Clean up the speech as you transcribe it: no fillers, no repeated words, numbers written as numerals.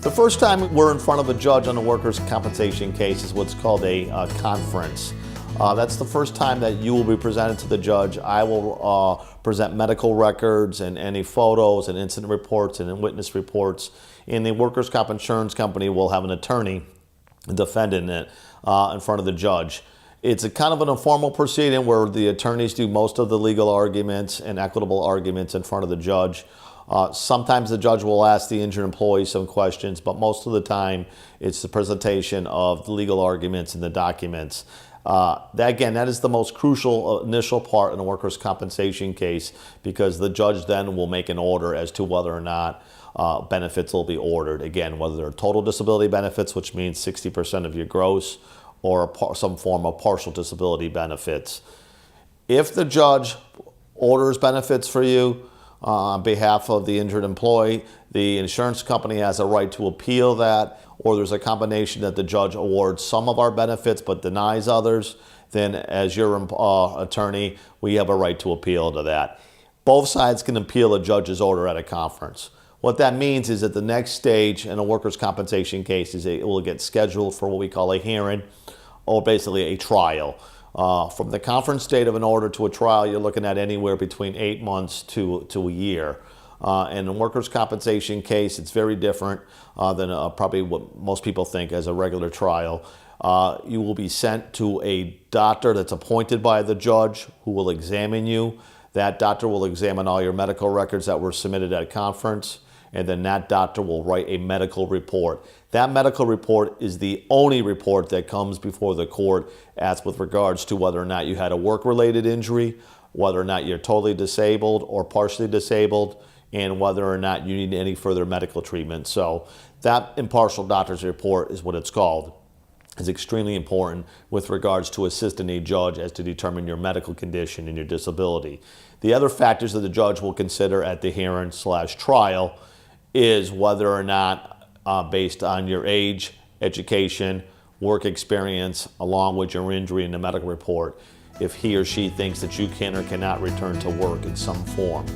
The first time we're in front of a judge on a workers' compensation case is what's called a conference. That's the first time that you will be presented to the judge. I will present medical records and any photos and incident reports and witness reports. And the workers' comp insurance company will have an attorney defending it in front of the judge. It's a kind of an informal proceeding where the attorneys do most of the legal arguments and equitable arguments in front of the judge. Sometimes the judge will ask the injured employee some questions, but most of the time it's the presentation of the legal arguments and the documents. That is the most crucial initial part in a workers' compensation case, because the judge then will make an order as to whether or not benefits will be ordered. Again, whether they're total disability benefits, which means 60% of your gross, or some form of partial disability benefits. If the judge orders benefits for you on behalf of the injured employee, the insurance company has a right to appeal that, or there's a combination that the judge awards some of our benefits but denies others, then as your attorney, we have a right to appeal to that. Both sides can appeal a judge's order at a conference. What that means is that the next stage in a workers' compensation case is it will get scheduled for what we call a hearing, or basically a trial. From the conference date of an order to a trial, you're looking at anywhere between 8 months to a year. In a workers' compensation case, it's very different than probably what most people think as a regular trial. You will be sent to a doctor that's appointed by the judge who will examine you. That doctor will examine all your medical records that were submitted at a conference, and then that doctor will write a medical report. That medical report is the only report that comes before the court as with regards to whether or not you had a work-related injury, whether or not you're totally disabled or partially disabled, and whether or not you need any further medical treatment. So that impartial doctor's report is what it's called. Is extremely important with regards to assisting a judge as to determine your medical condition and your disability. The other factors that the judge will consider at the hearing/trial is whether or not, based on your age, education, work experience, along with your injury in the medical report, if he or she thinks that you can or cannot return to work in some form.